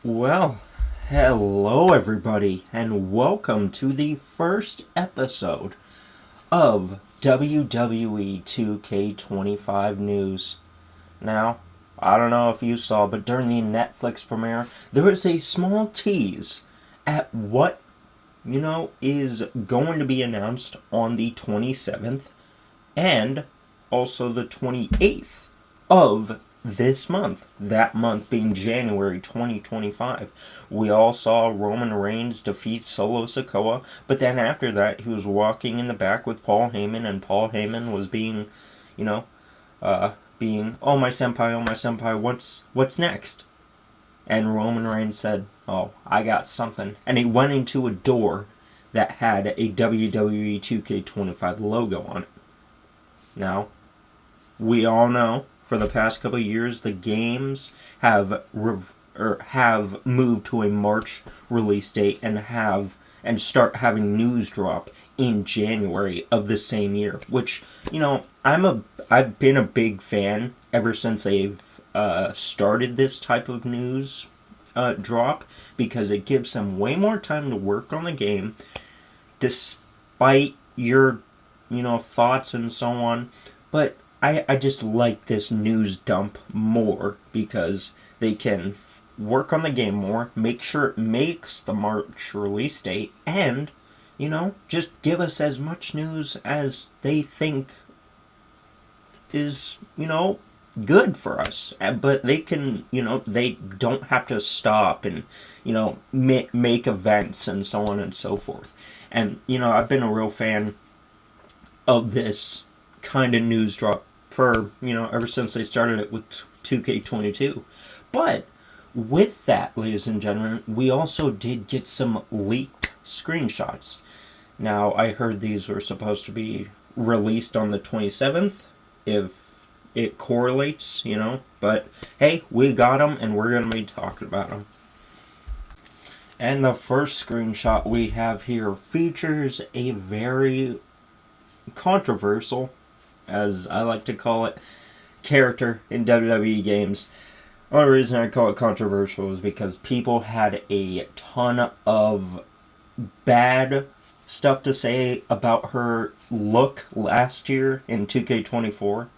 Well, hello everybody, and welcome to the first episode of WWE 2K25 News. Now, I don't know if you saw, but during the Netflix premiere, there was a small tease at what, is going to be announced on the 27th and also the 28th of this month, that month being January 2025. We all saw Roman Reigns defeat Solo Sikoa, but then after that, he was walking in the back with Paul Heyman, and Paul Heyman was being, oh my senpai, what's next? And Roman Reigns said, oh, I got something. And he went into a door that had a WWE 2K25 logo on it. Now, we all know for the past couple of years the games have moved to a March release date and start having news drop in January of the same year. Which I've been a big fan ever since they've started this type of news drop, because it gives them way more time to work on the game, despite your thoughts and so on. But I just like this news dump more because they can work on the game more, make sure it makes the March release date, and, just give us as much news as they think is, good for us. But they can, they don't have to stop and, make events and so on and so forth. And, I've been a real fan of this kind of news drop for, ever since they started it with 2K22. But with that, ladies and gentlemen, we also did get some leaked screenshots. Now, I heard these were supposed to be released on the 27th, if it correlates, but hey, we got them, and we're going to be talking about them. And the first screenshot we have here features a very controversial, as I like to call it, character in WWE games. The only reason I call it controversial is because people had a ton of bad stuff to say about her look last year in 2K24.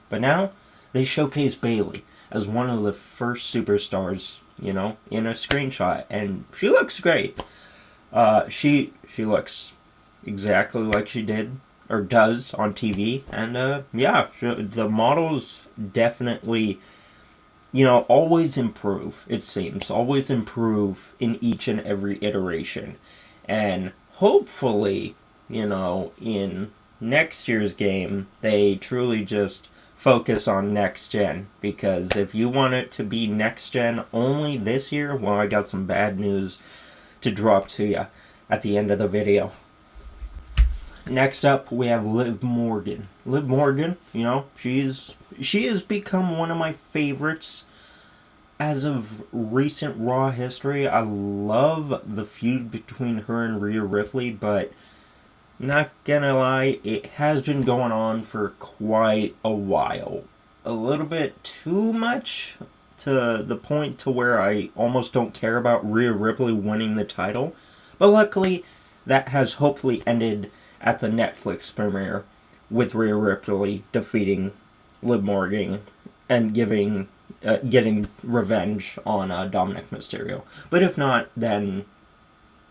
But now they showcase Bayley as one of the first superstars, in a screenshot, and she looks great. She looks exactly like she did or does on TV, and the models definitely, always improve. It seems always improve in each and every iteration, and hopefully, in next year's game they truly just focus on next gen, because if you want it to be next gen only this year, well, I got some bad news to drop to you at the end of the video. Next up, we have Liv Morgan. Liv Morgan, she has become one of my favorites as of recent Raw history. I love the feud between her and Rhea Ripley, but not gonna lie, it has been going on for quite a while. A little bit too much, to the point to where I almost don't care about Rhea Ripley winning the title. But luckily, that has hopefully ended at the Netflix premiere, with Rhea Ripley defeating Liv Morgan and getting revenge on Dominic Mysterio. But if not, then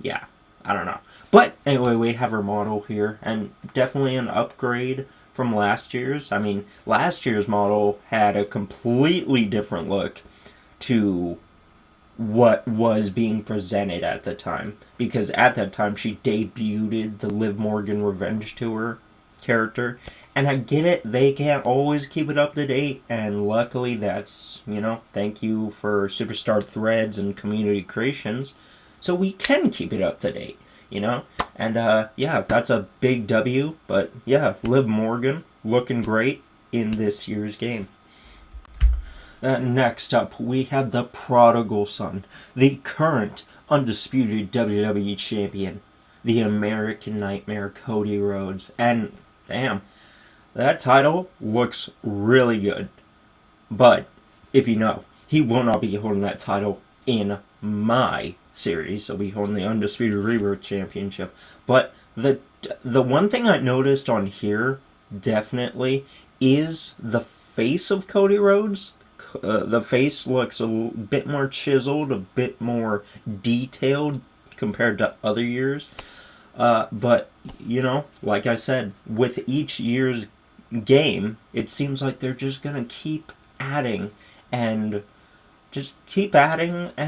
yeah, I don't know. But anyway, we have her model here, and definitely an upgrade from last year's. I mean, last year's model had a completely different look to what was being presented at the time, because at that time she debuted the Liv Morgan Revenge Tour character, and I get it, they can't always keep it up to date, and luckily that's, thank you for Superstar Threads and Community Creations, so we can keep it up to date, and that's a big W. But yeah, Liv Morgan looking great in this year's game. Next up, we have the prodigal son, the current undisputed WWE champion, the American Nightmare, Cody Rhodes. And damn, that title looks really good. But if you know, he will not be holding that title in my series. He'll be holding the Undisputed Rebirth Championship. But the one thing I noticed on here, definitely, is the face of Cody Rhodes. The face looks a bit more chiseled, a bit more detailed compared to other years. But, you know, like I said, with each year's game, it seems like they're just going to keep adding and keep adding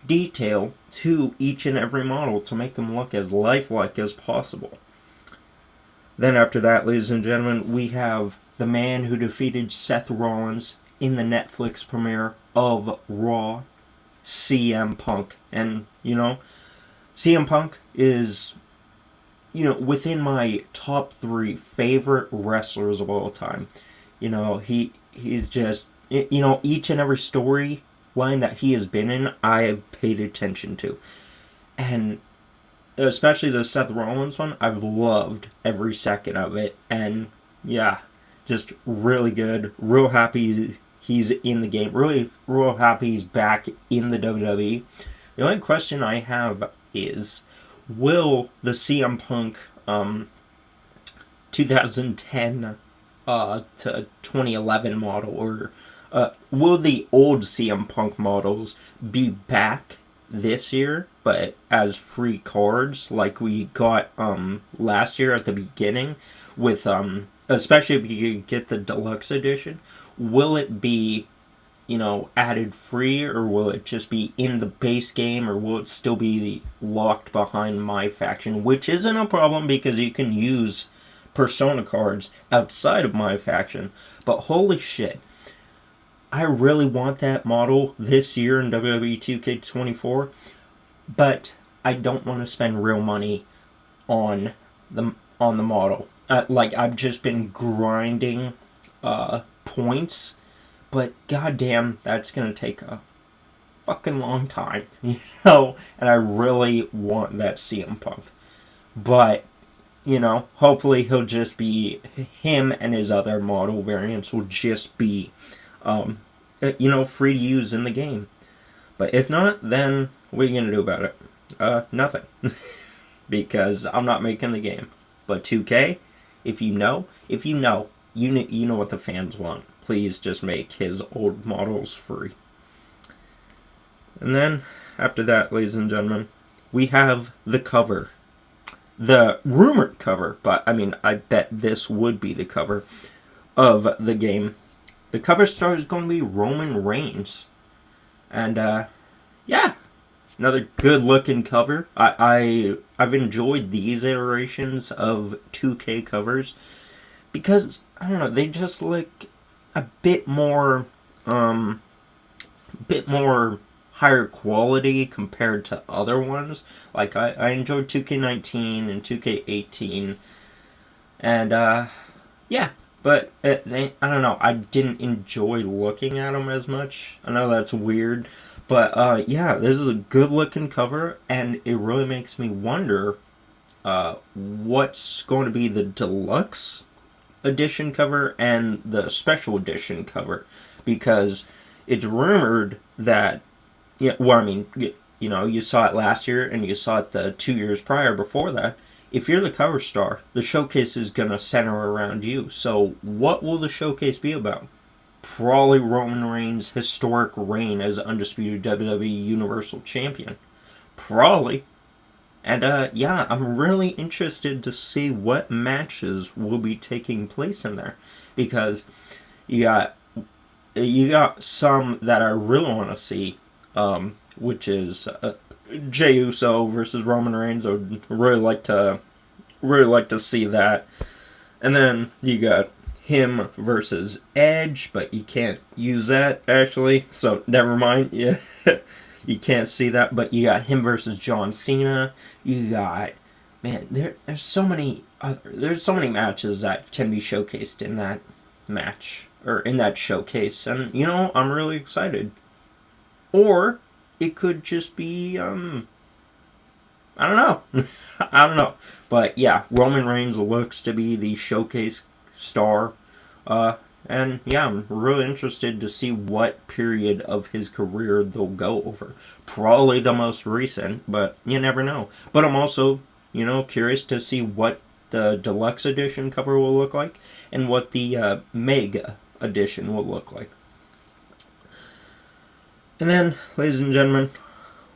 detail to each and every model to make them look as lifelike as possible. Then after that, ladies and gentlemen, we have the man who defeated Seth Rollins in the Netflix premiere of Raw, CM Punk. And, you know, CM Punk is, you know, within my top 3 favorite wrestlers of all time. You know, he's just, you know, each and every storyline that he has been in, I have paid attention to. And especially the Seth Rollins one, I've loved every second of it. And, yeah, just really good. Real happy he's in the game. Real happy he's back in the WWE. The only question I have is, will the CM Punk 2010 to 2011 model, or will the old CM Punk models be back this year, but as free cards like we got last year at the beginning, with especially if you could get the deluxe edition? Will it be, you know, added free, or will it just be in the base game, or will it still be locked behind my faction, which isn't a problem because you can use Persona cards outside of my faction. But holy shit, I really want that model this year in WWE 2K24, but I don't want to spend real money on the model. Like, I've just been grinding points, but goddamn, that's gonna take a fucking long time, you know. And I really want that CM Punk, but, you know, hopefully he'll just be, him and his other model variants will just be, you know, free to use in the game. But if not, then what are you gonna do about it? Nothing. Because I'm not making the game. But 2K, if you know what the fans want. Please just make his old models free. And then, after that, ladies and gentlemen, we have the cover. The rumored cover, but I mean, I bet this would be the cover of the game. The cover star is going to be Roman Reigns. And, yeah, another good-looking cover. I've enjoyed these iterations of 2K covers because, I don't know, they just look a bit more higher quality compared to other ones. Like, I enjoyed 2K19 and 2K18, and yeah, but I don't know, I didn't enjoy looking at them as much. I know that's weird, but yeah, this is a good looking cover, and it really makes me wonder what's going to be the deluxe edition cover and the special edition cover, because it's rumored that, yeah, well, I mean, you know, you saw it last year and you saw it the 2 years prior before that. If you're the cover star, the showcase is going to center around you. So what will the showcase be about? Probably Roman Reigns' historic reign as undisputed WWE Universal Champion. Probably. And, yeah, I'm really interested to see what matches will be taking place in there. Because you got some that I really want to see, which is Jey Uso versus Roman Reigns. I would really like to see that. And then you got him versus Edge, but you can't use that, actually. So, never mind. Yeah. You can't see that, but you got him versus John Cena. You got, man, there's so many matches that can be showcased in that match, or in that showcase, and you know, I'm really excited. Or it could just be I don't know. I don't know. But yeah, Roman Reigns looks to be the showcase star. And yeah, I'm really interested to see what period of his career they'll go over. Probably the most recent, but you never know. But I'm also, curious to see what the deluxe edition cover will look like and what the mega edition will look like. And then, ladies and gentlemen,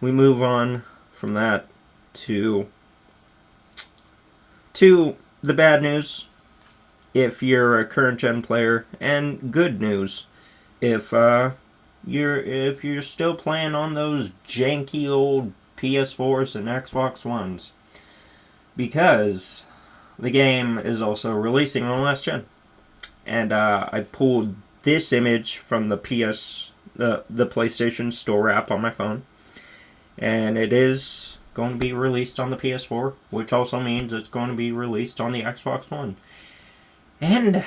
we move on from that to the bad news if you're a current gen player, and good news if you're still playing on those janky old PS4s and Xbox Ones, because the game is also releasing on last gen. And I pulled this image from the PlayStation Store app on my phone, and it is going to be released on the PS4, which also means it's going to be released on the Xbox One. And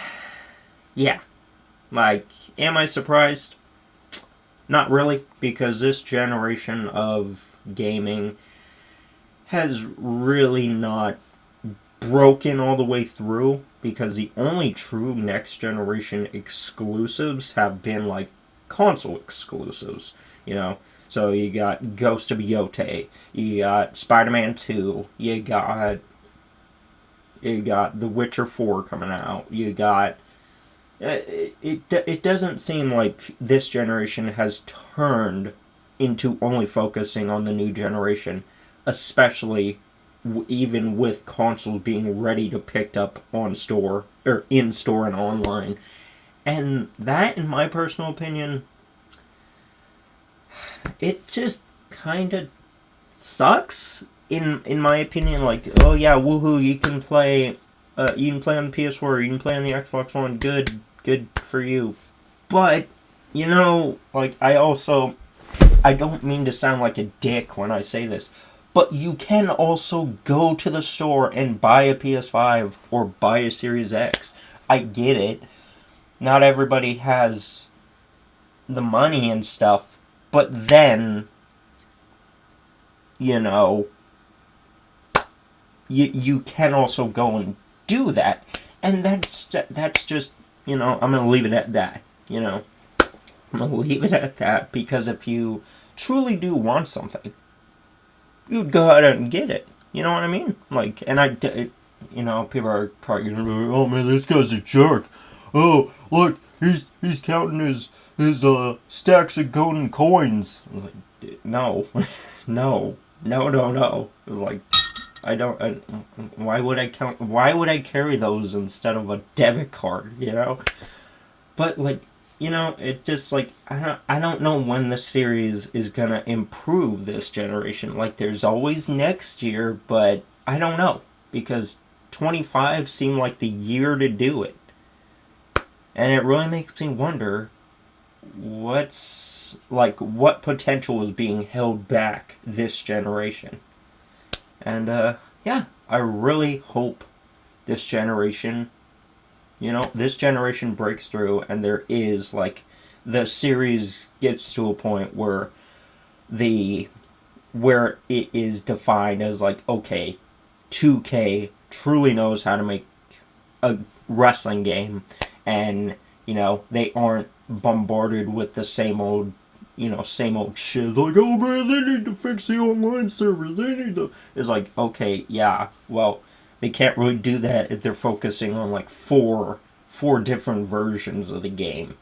yeah, am I surprised? Not really, because this generation of gaming has really not broken all the way through, because the only true next generation exclusives have been console exclusives, So you got Ghost of Yote, you got Spider-Man 2, you got The Witcher 4 coming out, you got... It doesn't seem like this generation has turned into only focusing on the new generation, especially even with consoles being ready to pick up on store, or in store and online. And that, in my personal opinion, it just kind of sucks. In my opinion, oh yeah, woohoo! You can play on the PS4, you can play on the Xbox One. Good for you. But I don't mean to sound like a dick when I say this, but you can also go to the store and buy a PS5 or buy a Series X. I get it. Not everybody has the money and stuff, but then, you can also go and do that. And that's just, I'm going to leave it at that, I'm going to leave it at that, because if you truly do want something, you'd go out and get it. You know what I mean? People are probably going to be like, oh man, this guy's a jerk. Oh, look, he's counting his stacks of golden coins. I was like, no. No. It was like, why would I carry those instead of a debit card, But it just I don't know when the series is gonna improve this generation. There's always next year, but I don't know, because 25 seemed like the year to do it. And it really makes me wonder what potential is being held back this generation. And yeah, I really hope this generation breaks through, and there is the series gets to a point where it is defined as okay, 2K truly knows how to make a wrestling game, and they aren't bombarded with the same old shit, oh man, they need to fix the online servers, they need to... It's okay, yeah, well, they can't really do that if they're focusing on four different versions of the game.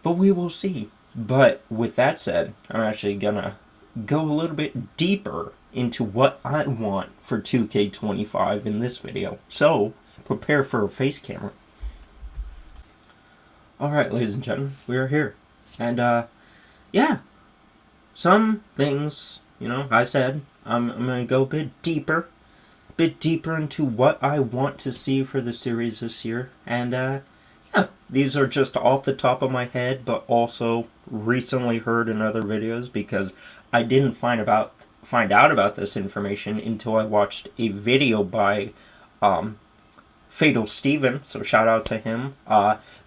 But we will see. But with that said, I'm actually gonna go a little bit deeper into what I want for 2K25 in this video. So, prepare for a face camera. Alright, ladies and gentlemen, we are here. And, yeah. Some things, I said, I'm gonna go a bit deeper into what I want to see for the series this year. And, yeah, these are just off the top of my head, but also recently heard in other videos, because I didn't find out about this information until I watched a video by Fatal Steven, so shout out to him.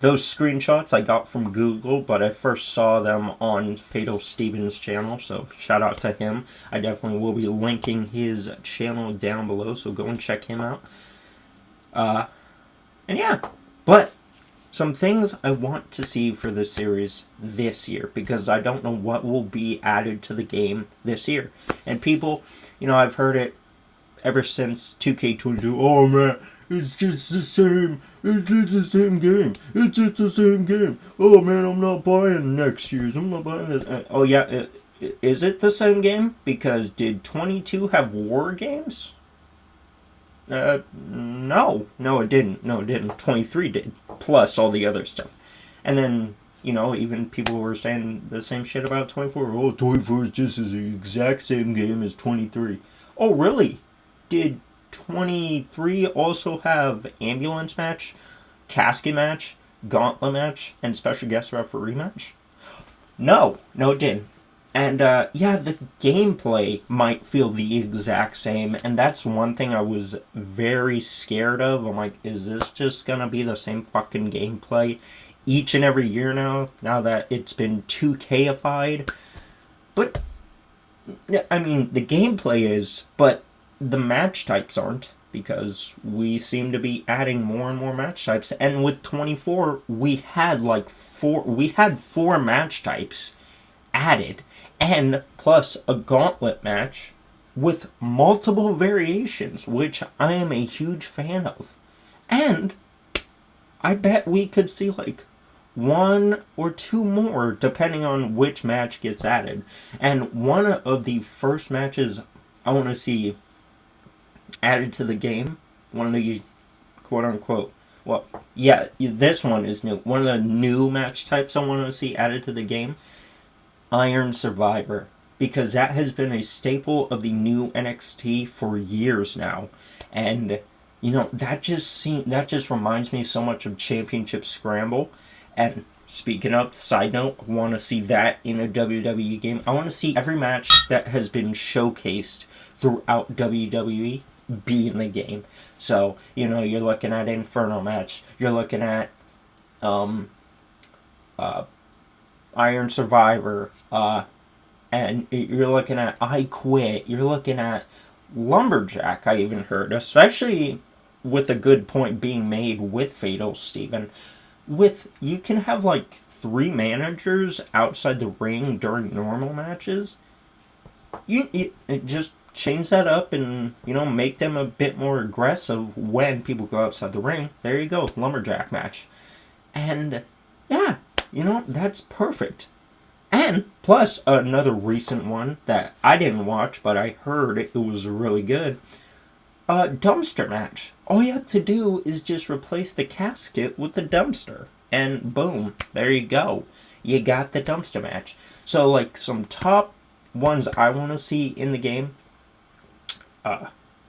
Those screenshots I got from Google, but I first saw them on Fatal Steven's channel, so shout out to him. I definitely will be linking his channel down below, so go and check him out. And yeah, but some things I want to see for the series this year, because I don't know what will be added to the game this year. And people, I've heard it ever since 2K22. Oh man, it's just the same. It's just the same game. It's just the same game. Oh man, I'm not buying next year's. I'm not buying this. Oh yeah, is it the same game? Because did 22 have war games? No, it didn't. No, it didn't. 23 did, plus all the other stuff. And then, even people were saying the same shit about 24. Oh, 24 is just as the exact same game as 23. Oh, really? Did 23 also have ambulance match, casket match, gauntlet match, and special guest referee match? No, it didn't. And, the gameplay might feel the exact same, and that's one thing I was very scared of. I'm like, is this just gonna be the same fucking gameplay each and every year now that it's been 2K-ified? But, I mean, the gameplay is, but the match types aren't, because we seem to be adding more and more match types. And with 24, we had four match types added, and plus a gauntlet match with multiple variations, which I am a huge fan of. And I bet we could see like one or two more depending on which match gets added. And one of the first matches I want to see added to the game, one of the quote unquote, well, yeah, this one is new. One of the new match types I want to see added to the game, Iron Survivor, because that has been a staple of the new NXT for years now. And that just reminds me so much of Championship Scramble. And speaking of, side note, I want to see that in a WWE game. I want to see every match that has been showcased throughout WWE be in the game. So, you're looking at Inferno match, you're looking at Iron Survivor, and you're looking at I Quit, you're looking at Lumberjack, I even heard, especially with a good point being made with Fatal Steven. You can have like 3 managers outside the ring during normal matches. You just change that up and, make them a bit more aggressive when people go outside the ring. There you go, Lumberjack match. And, yeah, that's perfect. And, plus, another recent one that I didn't watch, but I heard it was really good. Dumpster match. All you have to do is just replace the casket with the dumpster. And boom, there you go. You got the dumpster match. So, like, some top ones I want to see in the game.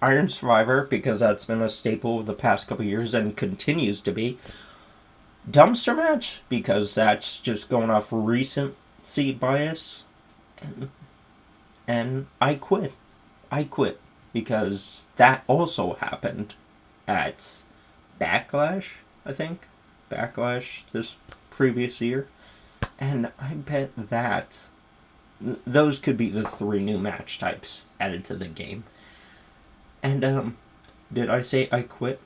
Iron Survivor, because that's been a staple of the past couple years and continues to be. Dumpster match, because that's just going off recency bias. And I Quit. Because that also happened at Backlash, I think. Backlash this previous year. And I bet that those could be the 3 new match types added to the game. And, did I say I Quit?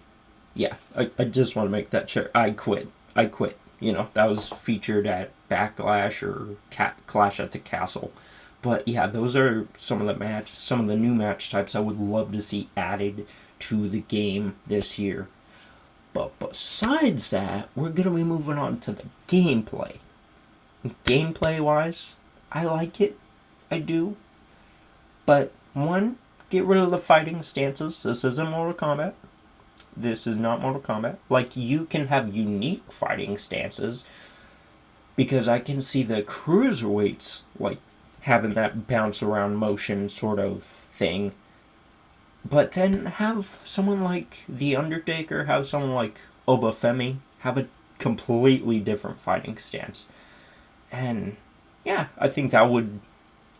Yeah, I just want to make that sure. I Quit. That was featured at Backlash or Clash at the Castle. But yeah, those are some of the new match types I would love to see added to the game this year. But besides that, we're going to be moving on to the gameplay. Gameplay-wise, I like it. I do. But, one, get rid of the fighting stances. This isn't Mortal Kombat. This is not Mortal Kombat. Like, you can have unique fighting stances, because I can see the cruiserweights, like, having that bounce around motion sort of thing. But then have someone like The Undertaker, have someone like Obafemi have a completely different fighting stance. And, yeah, I think that would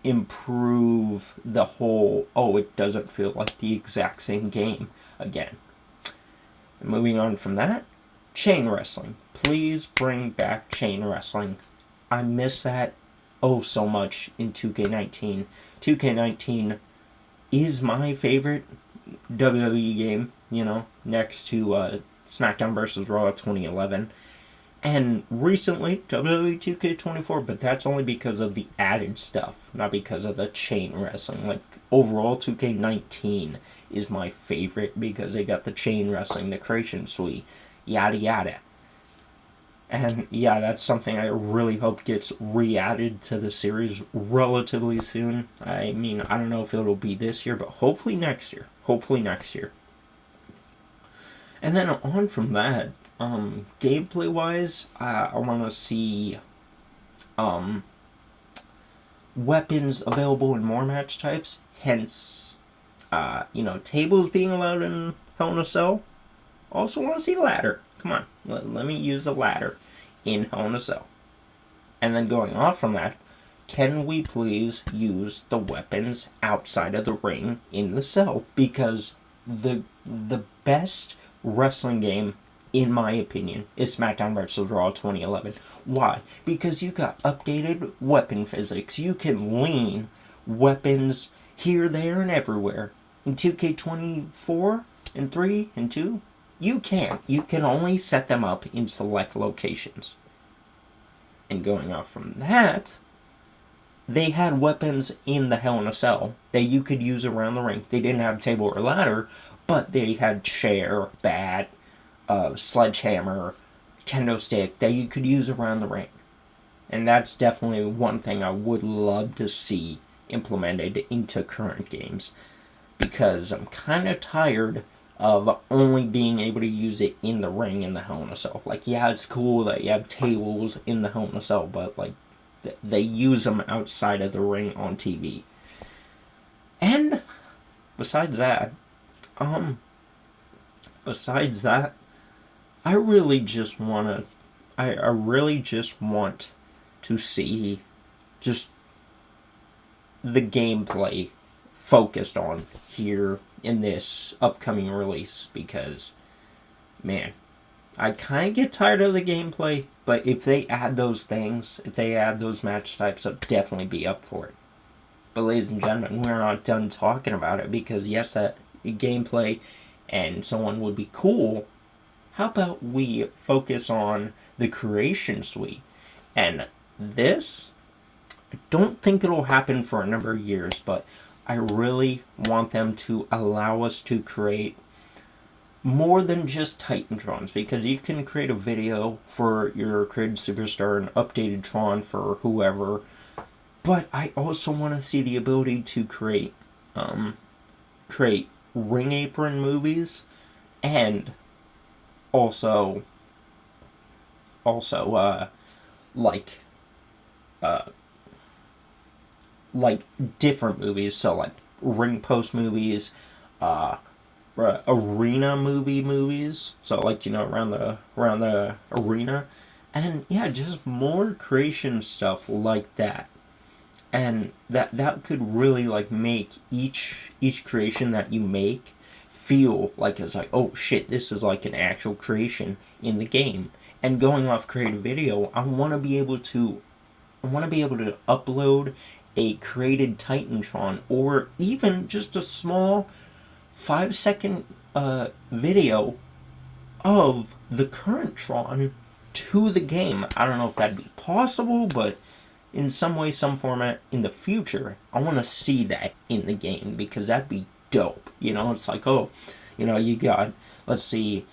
improve the whole, it doesn't feel like the exact same game again. And moving on from that, chain wrestling. Please bring back chain wrestling. I miss that so much in 2K19. 2K19 is my favorite WWE game, next to SmackDown vs. Raw 2011. And recently, WWE 2K24, but that's only because of the added stuff, not because of the chain wrestling. Like, overall, 2K19 is my favorite because they got the chain wrestling, the creation suite, yada yada. And yeah, that's something I really hope gets re-added to the series relatively soon. I mean, I don't know if it'll be this year, but hopefully next year. Hopefully next year. And then on from that, gameplay wise, I want to see weapons available in more match types. Hence, tables being allowed in Hell in a Cell. Also want to see ladder. Come on, let me use a ladder in Hell in a Cell. And then going off from that, can we please use the weapons outside of the ring in the cell? Because the best wrestling game, in my opinion, is SmackDown vs. Raw 2011. Why? Because you got updated weapon physics. You can lean weapons here, there, and everywhere. In 2K24 and 3 and 2, you can't. You can only set them up in select locations. And going off from that, they had weapons in the Hell in a Cell that you could use around the ring. They didn't have table or ladder, but they had chair, bat, sledgehammer, kendo stick that you could use around the ring. And that's definitely one thing I would love to see implemented into current games. Because I'm kind of tired of only being able to use it in the ring in the Hell in a Cell. Like, yeah, it's cool that you have tables in the Hell in a Cell, but, like, they use them outside of the ring on TV. And besides that, I really just want to see just the gameplay focused on here in this upcoming release, because, man, I kind of get tired of the gameplay, but if they add those things, if they add those match types, I'll definitely be up for it. But ladies and gentlemen, we're not done talking about it, because yes, that gameplay and so on would be cool. How about we focus on the creation suite? And this, I don't think it'll happen for a number of years, but I really want them to allow us to create more than just Titantrons, because you can create a video for your created superstar, an updated Tron for whoever, but I also want to see the ability to create ring apron movies, and also like different movies, so like ring post movies, arena movies, so like, around the arena, and yeah, just more creation stuff like that. And that could really like make each creation that you make feel like it's like, oh shit, this is like an actual creation in the game. And going off creative video, I want to be able to upload a created Titantron, or even just a small 5-second video of the current Tron to the game. I don't know if that'd be possible, but in some way, some format in the future, I want to see that in the game, because that'd be dope. It's like, oh, you got, let's say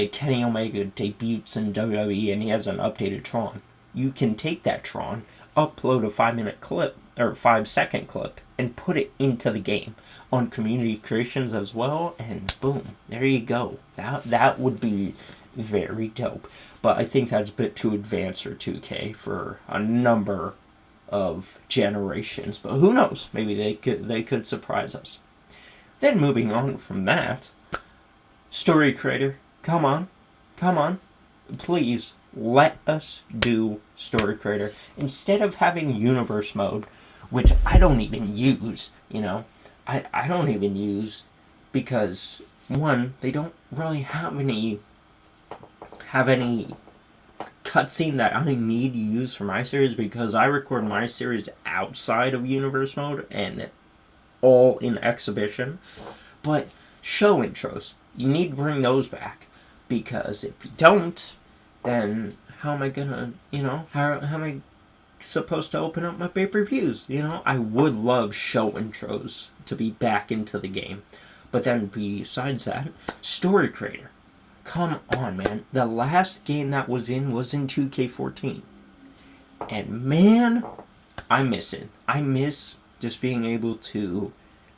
Kenny Omega debuts in WWE and he has an updated Tron. You can take that Tron, upload a 5-minute clip or 5-second clip, and put it into the game on community creations as well, and boom, there you go. That would be very dope. But I think that's a bit too advanced for 2K for a number of generations. But who knows? Maybe they could surprise us. Then moving on from that, story creator, come on, please let us do story creator instead of having universe mode, which I don't even use. I don't even use, because one, they don't really have any cutscene that I need to use for my series, because I record my series outside of universe mode and all in exhibition. But show intros, you need to bring those back, because if you don't, then how am I gonna, how am I supposed to open up my pay-per-views? I would love show intros to be back into the game. But then besides that, story creator. Come on, man. The last game that was in 2K14. And man, I miss it. I miss just being able to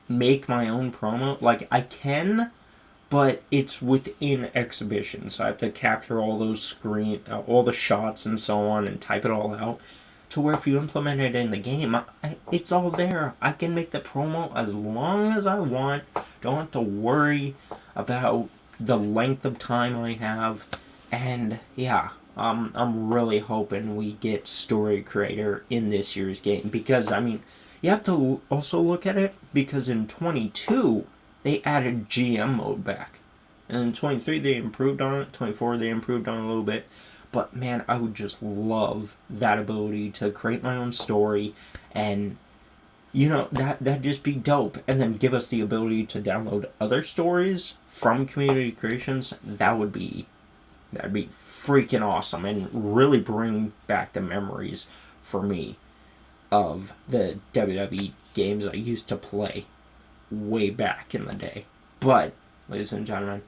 make my own promo. Like, I can, but it's within exhibition. So I have to capture all those all the shots and so on and type it all out. To where if you implement it in the game, it's all there. I can make the promo as long as I want. Don't have to worry about the length of time I have. And yeah, I'm really hoping we get story creator in this year's game. Because, I mean, you have to also look at it, because in 22, they added GM mode back. And in 23, they improved on it. 24, they improved on it a little bit. But man, I would just love that ability to create my own story, and that'd just be dope. And then give us the ability to download other stories from community creations. That'd be freaking awesome, and really bring back the memories for me of the WWE games I used to play way back in the day. But ladies and gentlemen,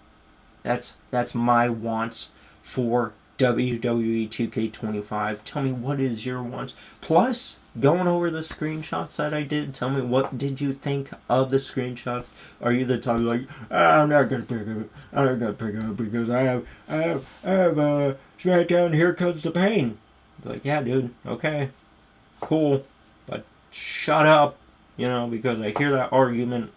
that's my wants for WWE 2K25. Tell me, what is your wants? Plus, going over the screenshots that I did, tell me, what did you think of the screenshots? Are you the type like, I'm not gonna pick it. I'm not gonna pick it up because I have SmackDown, Here Comes the Pain. Like, yeah, dude, okay, cool, but shut up, because I hear that argument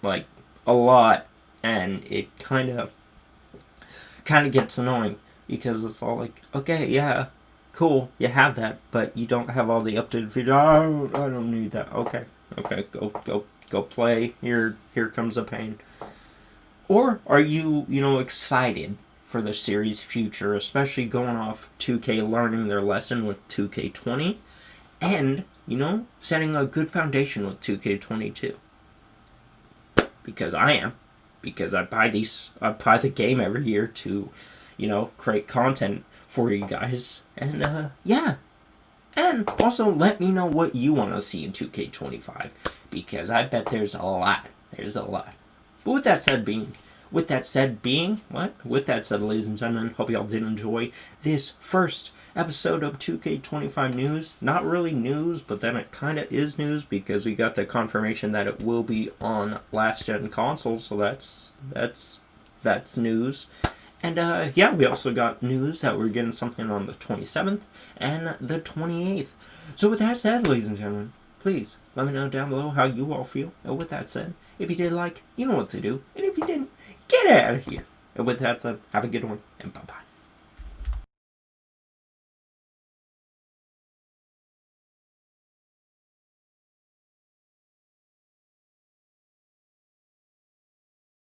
like a lot, and it kind of gets annoying. Because it's all like, okay, yeah, cool, you have that, but you don't have all the updated features. I don't need that. Okay, go play. Here Comes the Pain. Or are you, excited for the series' future, especially going off 2K learning their lesson with 2K20, and setting a good foundation with 2K22? Because I am. Because I buy the game every year to create content for you guys. And, yeah. And also let me know what you want to see in 2K25. Because I bet there's a lot. There's a lot. But with that said, ladies and gentlemen, hope y'all did enjoy this first episode of 2K25 news. Not really news, but then it kind of is news, because we got the confirmation that it will be on last-gen consoles. So that's news. And, yeah, we also got news that we're getting something on the 27th and the 28th. So with that said, ladies and gentlemen, please let me know down below how you all feel. And with that said, if you did like, you know what to do. And if you didn't, get out of here. And with that said, have a good one, and bye-bye.